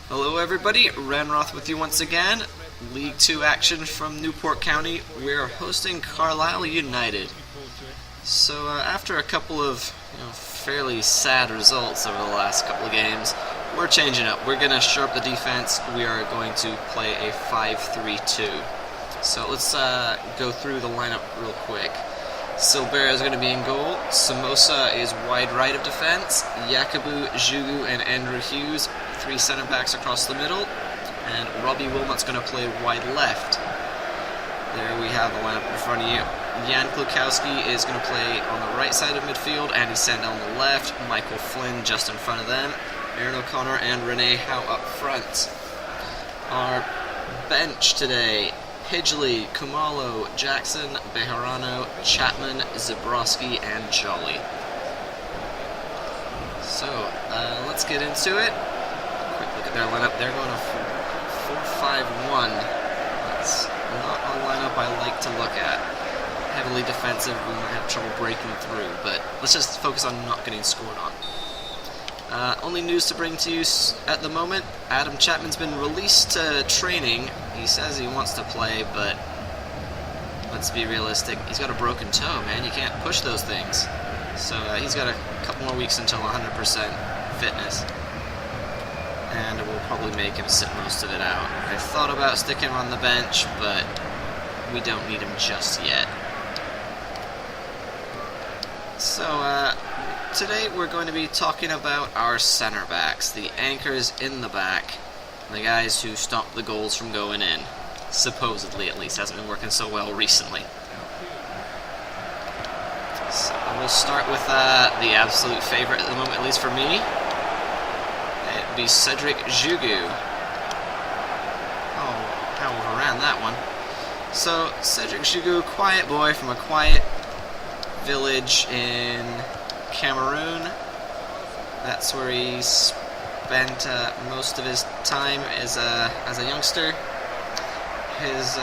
Hello everybody, Ranroth with you once again. League 2 action from Newport County. We're hosting Carlisle United. So after a couple of fairly sad results over the last couple of games, we're changing up. We're going to shore up the defense. We are going to play a 5-3-2. So let's go through the lineup real quick. Silbera is going to be in goal. Samosa is wide right of defense. Yakubu, Djeugoue, and Andrew Hughes, three center backs across the middle. And Robbie Wilmot's going to play wide left. There we have the lineup in front of you. Jan Klukowski is going to play on the right side of midfield. Andy Sandell on the left. Michael Flynn just in front of them. Aaron O'Connor and Renee Howe up front. Our bench today: Pidgley, Kumalo, Jackson, Bejarano, Chapman, Zabrowski, and Jolly. So, let's get into it. Quick look at their lineup. They're going to 4-5-1. That's not a lineup I like to look at. Heavily defensive, we might have trouble breaking through, but let's just focus on not getting scored on. Only news to bring to you at the moment: Adam Chapman's been released to training. He says he wants to play, but let's be realistic. He's got a broken toe, man. You can't push those things. So he's got a couple more weeks until 100% fitness. And we'll probably make him sit most of it out. I thought about sticking him on the bench, but we don't need him just yet. So, today we're going to be talking about our center backs, the anchors in the back, the guys who stop the goals from going in. Supposedly, at least. Hasn't been working so well recently. So we'll start with the absolute favorite at the moment, at least for me. It'd be Cedric Djeugoue. Oh, how overran that one. So, Cedric Djeugoue, quiet boy from a quiet village in Cameroon. That's where he spent most of his time as a youngster. His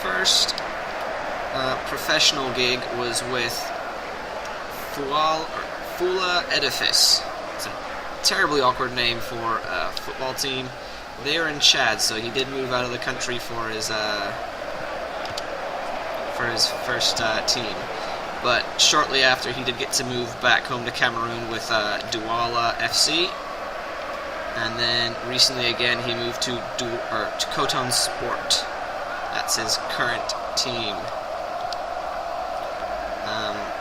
first professional gig was with Fula Edifice. It's a terribly awkward name for a football team. They are in Chad, so he did move out of the country for his first team. But shortly after, he did get to move back home to Cameroon with Douala FC. And then recently again, he moved to Coton Sport. That's his current team.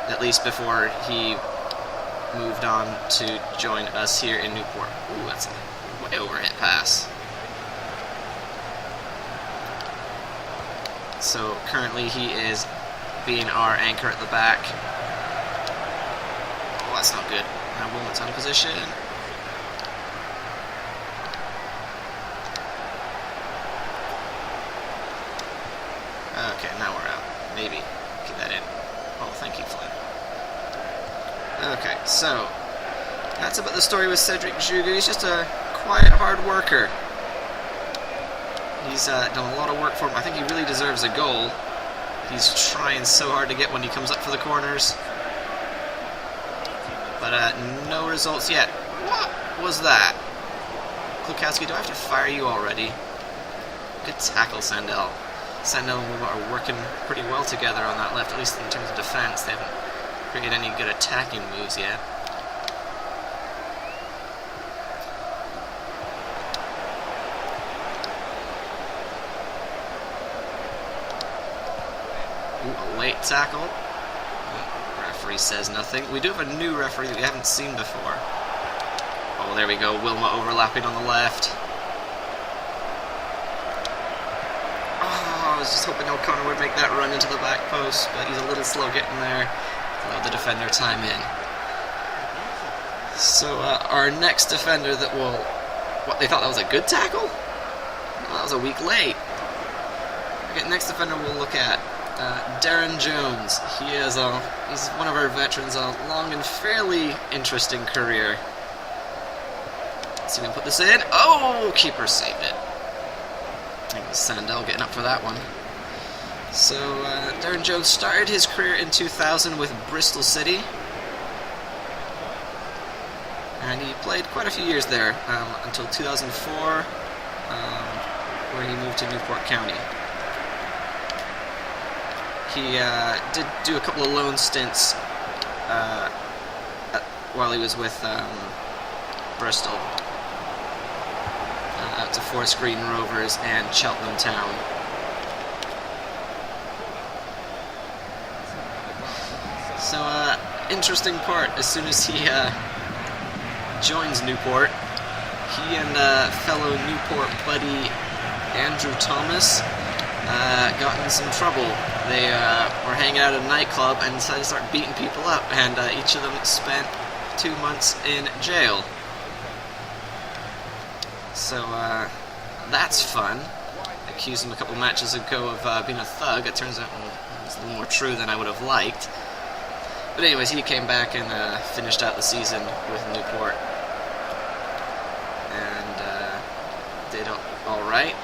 At least before he moved on to join us here in Newport. Ooh, that's a way overhit pass. So currently he is being our anchor at the back. Oh, that's not good. Now Wilmot's out of position. Okay, now we're out. Maybe get that in. Oh, thank you, Flynn. Okay, so that's about the story with Cedric Djeugoue. He's just a quiet, hard worker. He's done a lot of work for him. I think he really deserves a goal. He's trying so hard to get when he comes up for the corners. But no results yet. What was that? Klukowski, do I have to fire you already? Good tackle, Sandell. Sandell and Wilmot are working pretty well together on that left, at least in terms of defense. They haven't created any good attacking moves yet. Ooh, a late tackle. Referee says nothing. We do have a new referee that we haven't seen before. Oh, there we go. Wilmot overlapping on the left. Oh, I was just hoping O'Connor would make that run into the back post, but he's a little slow getting there. Allow the defender time in. So our next defender that will... What, they thought that was a good tackle? Well, that was a week late. Okay, next defender we'll look at Darren Jones. He's one of our veterans, a long and fairly interesting career. So we can put this in. Oh, keeper saved it. I think it was Sandell getting up for that one. So Darren Jones started his career in 2000 with Bristol City. and he played quite a few years there until 2004, where he moved to Newport County. He did do a couple of loan stints while he was with Bristol, out to Forest Green Rovers and Cheltenham Town. So, interesting part, as soon as he joins Newport, he and fellow Newport buddy Andrew Thomas got in some trouble. They were hanging out at a nightclub and decided to start beating people up, and each of them spent 2 months in jail. So that's fun. Accused him a couple matches ago of being a thug. It turns out it's a little more true than I would have liked. But anyways, he came back and finished out the season with Newport, and did all right.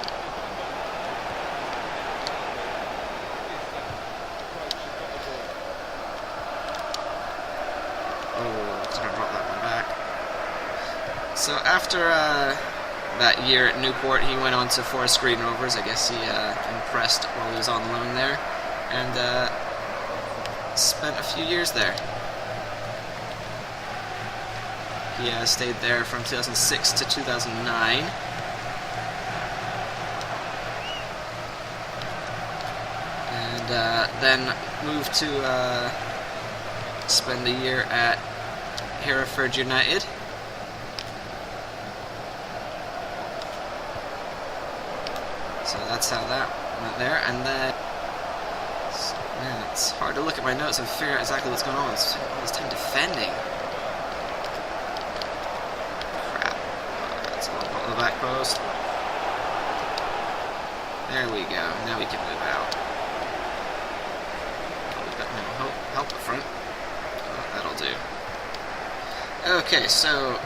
So after that year at Newport, he went on to Forest Green Rovers. I guess he impressed while he was on loan there, and spent a few years there. He stayed there from 2006 to 2009. And then moved to spend a year at Hereford United. So that's how that went there, and then man, it's hard to look at my notes and figure out exactly what's going on. It's all this time defending. Crap. That's all on the back post. There we go. Now we can move out. Oh, we've got no help up front. Oh, that'll do. Okay, so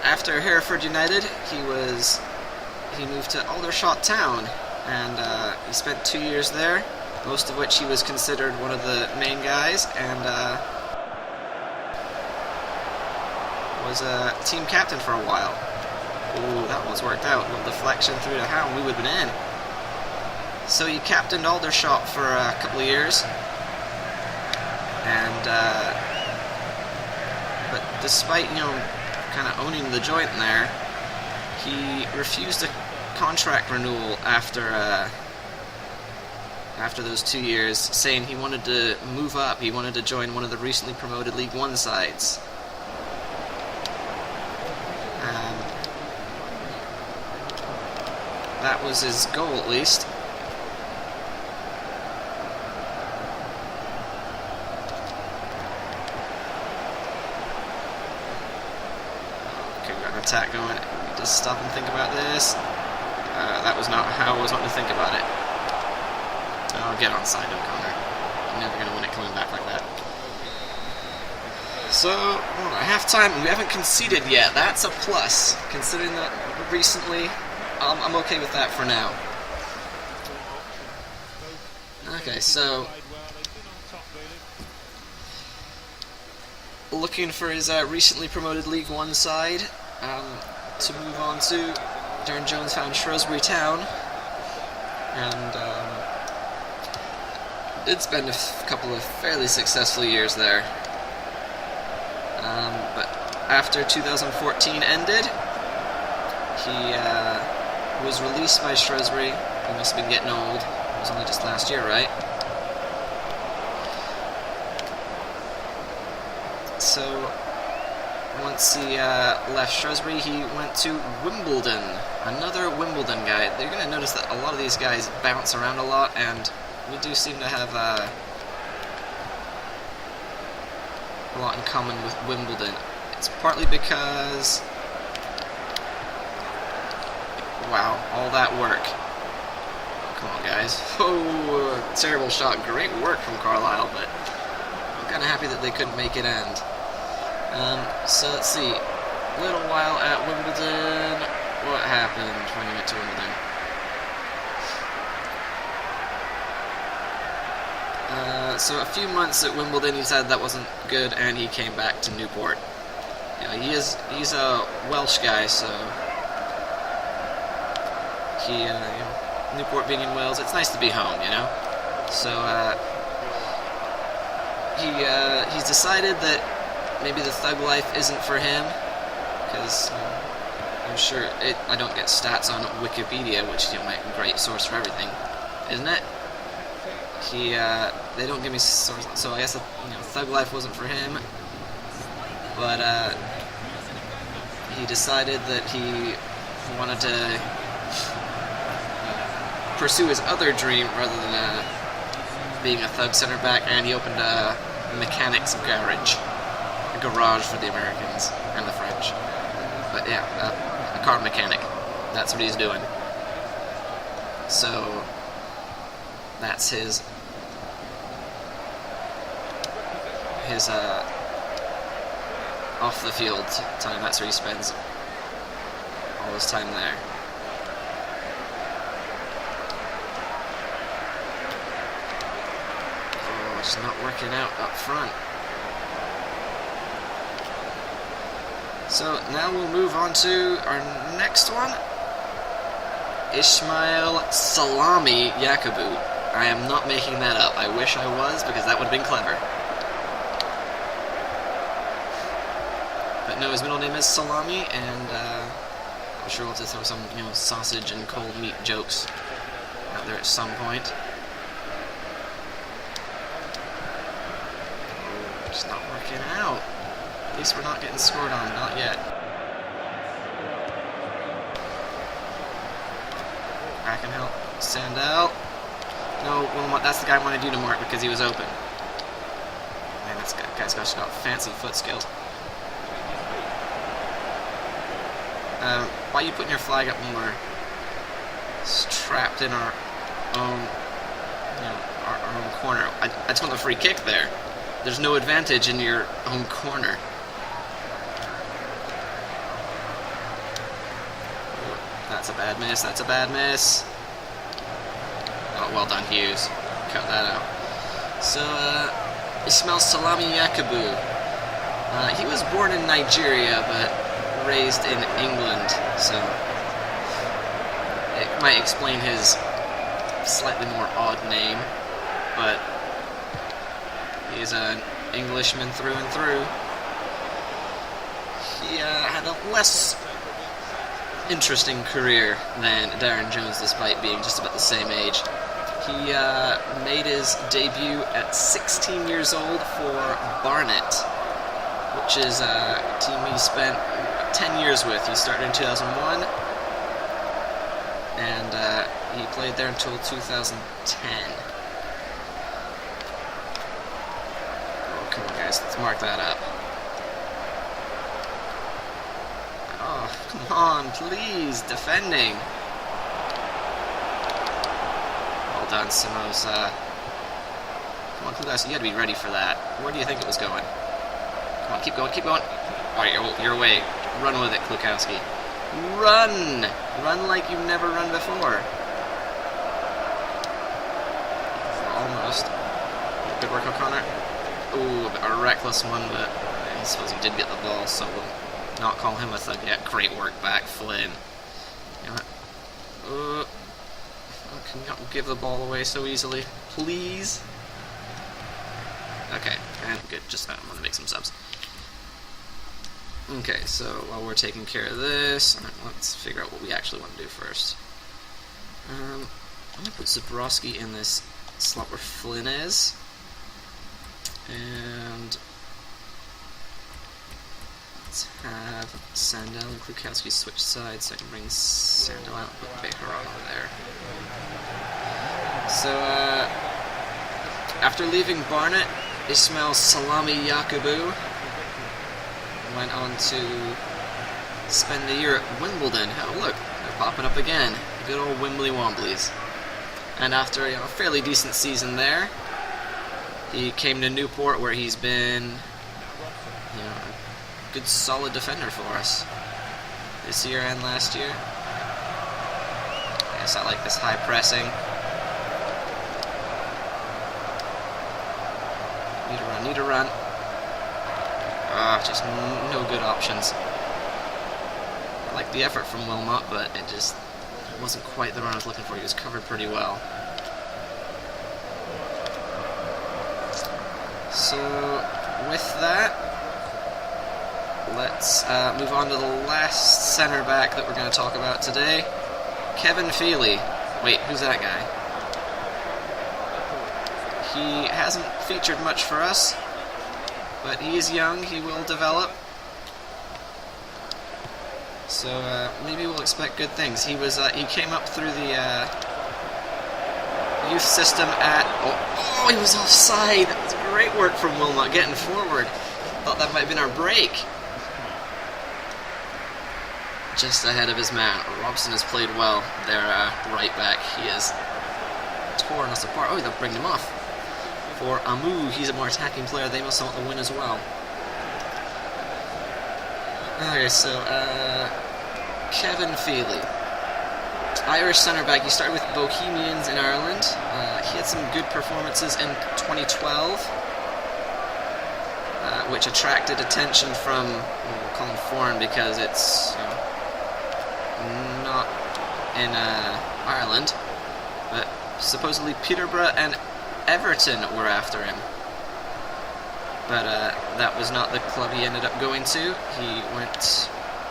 after Hereford United, he moved to Aldershot Town, and he spent 2 years there, most of which he was considered one of the main guys, and was a team captain for a while. Ooh, that one's worked out. A little deflection through the hound, we would have been in. So he captained Aldershot for a couple of years, and but despite, kind of owning the joint there, he refused a contract renewal after those 2 years, saying he wanted to move up. He wanted to join one of the recently promoted League One sides. That was his goal, at least. Okay, we got an attack going. Just stop and think about this. That was not how I was wanting to think about it. Oh, get onside, O'Connor. You're never going to win it coming back like that. So, half-time, we haven't conceded yet. That's a plus, considering that recently. I'm okay with that for now. Okay, so looking for his recently promoted League One side to move on to. Darren Jones found Shrewsbury Town, and did spend a couple of fairly successful years there. But after 2014 ended, he was released by Shrewsbury. He must have been getting old. It was only just last year, right? So once he left Shrewsbury, he went to Wimbledon. Another Wimbledon guy. You're going to notice that a lot of these guys bounce around a lot, and we do seem to have a lot in common with Wimbledon. It's partly because, wow, all that work. Oh, come on, guys. Oh, terrible shot. Great work from Carlisle, but I'm kind of happy that they couldn't make it end. So let's see. A little while at Wimbledon. What happened when he went to Wimbledon? So a few months at Wimbledon, he decided that wasn't good, and he came back to Newport. he's a Welsh guy, so Newport being in Wales, it's nice to be home, you know. So he's decided that maybe the thug life isn't for him, because I'm sure I don't get stats on Wikipedia, which is my great source for everything, isn't it? They don't give me source, so I guess thug life wasn't for him. But he decided that he wanted to pursue his other dream rather than being a thug center back, and he opened a mechanic's garage, a garage for the Americans and the French. But yeah, a car mechanic. That's what he's doing. So that's his off the field time. That's where he spends all his time there. Oh, it's not working out up front. So now we'll move on to our next one. Ismail Salami Yakubu. I am not making that up. I wish I was, because that would have been clever. But no, his middle name is Salami, and I'm sure we'll have to throw some, sausage and cold meat jokes out there at some point. Oh, it's not working out. At least we're not getting scored on, not yet. I can help. Send out. No, that's the guy I want to do to mark because he was open. Man, this guy's got fancy foot skills. Why are you putting your flag up when we're trapped in our own, our own corner? I just want the free kick there. There's no advantage in your own corner. That's a bad miss. That's a bad miss. Oh, well done, Hughes. Cut that out. So, Ismail Salami Yakubu. He was born in Nigeria, but raised in England, so it might explain his slightly more odd name, but he's an Englishman through and through. He had a less interesting career than Darren Jones, despite being just about the same age. He made his debut at 16 years old for Barnet, which is a team he spent 10 years with. He started in 2001, and he played there until 2010. Oh, come on, guys, let's mark that up. Oh, come on, please, defending. Well done, Samosa. Come on, Klukowski, you had to be ready for that. Where do you think it was going? Come on, keep going, keep going. Oh, you're away. Run with it, Klukowski. Run! Run like you've never run before. Almost. Good work, O'Connor. Ooh, a reckless one, but I suppose he did get the ball, so we'll not call him a thug yet. Great work back, Flynn. Can you not give the ball away so easily? Please? Okay, and good. Just I want to make some subs. Okay, so while we're taking care of this, let's figure out what we actually want to do first. I'm going to put Zabrowski in this slot where Flynn is. And let's have Sandel and Klukowski switch sides so I can bring Sandel out and put Baker on over there. So, after leaving Barnet, Ismail Salami Yakubu went on to spend the year at Wimbledon. Oh, look, they're popping up again. Good old Wimbly Womblies. And after a fairly decent season there, he came to Newport, where he's been a good solid defender for us this year and last year. Yes, I like this high pressing. Need to run. Just no good options. I like the effort from Wilmot, but it just wasn't quite the run I was looking for. He was covered pretty well. So, with that, let's move on to the last center back that we're going to talk about today, Kevin Feely. Wait, who's that guy? He hasn't featured much for us, but he is young, he will develop. So maybe we'll expect good things. He came up through the youth system at... Oh, he was offside! That was great work from Wilmot, getting forward. Thought that might have been our break. Just ahead of his man. Robson has played well. Their right back. He has torn us apart. Oh, they'll bring him off. For Amu, he's a more attacking player. They must want to win as well. Okay, so Kevin Feely, Irish centre back. He started with Bohemians in Ireland. He had some good performances in 2012, which attracted attention from, we'll call him foreign because it's not in Ireland, but supposedly Peterborough and Everton were after him. But that was not the club he ended up going to. He went,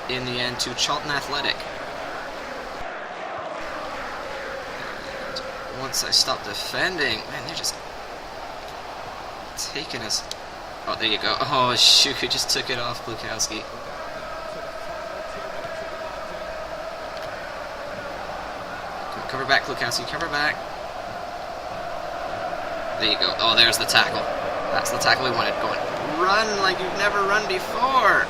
in the end, to Charlton Athletic. And once I stopped defending, man, they're just taking us. Oh, there you go. Oh, shoot, he just took it off Klukowski. Cover back, Klukowski, cover back. There you go. Oh, there's the tackle. That's the tackle we wanted. Going, run like you've never run before.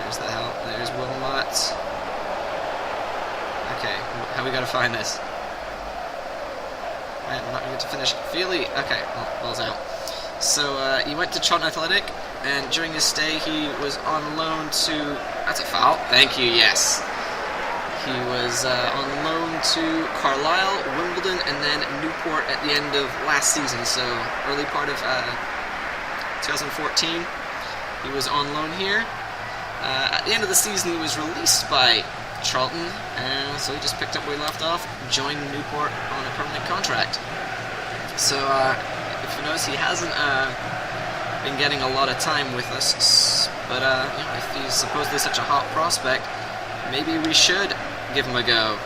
There's the help. There's Wilmot. Okay, how we gotta find this? Man, I'm not going to get to finish. Feely. Okay, well, ball's out. So he went to Charlton Athletic, and during his stay, he was on loan to. That's a foul. Thank you. Yes. He was on loan to Carlisle, Wimbledon, and then Newport at the end of last season, so early part of 2014. He was on loan here. At the end of the season, he was released by Charlton, and so he just picked up where he left off, joined Newport on a permanent contract. So, if you notice, he hasn't been getting a lot of time with us, but you know, if he's supposedly such a hot prospect, maybe we should give him a go.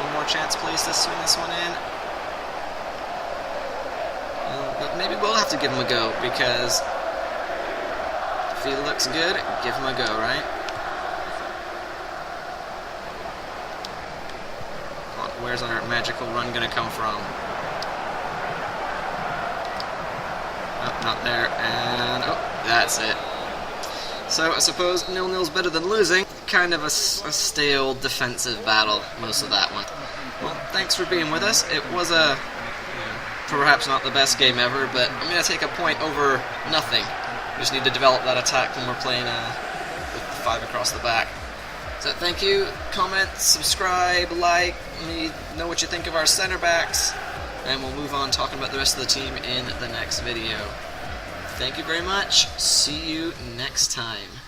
One more chance, please, to swing this one in. But maybe we'll have to give him a go, because if he looks good, give him a go, right? Come on, where's our magical run going to come from? Oh, not there, and oh, that's it. So I suppose 0-0's better than losing. Kind of a stale defensive battle, most of that one. Well, thanks for being with us. It was a perhaps not the best game ever, but I'm going to take a point over nothing. We just need to develop that attack when we're playing with 5 across the back. So thank you. Comment, subscribe, like. Let me know what you think of our center backs, and we'll move on talking about the rest of the team in the next video. Thank you very much. See you next time.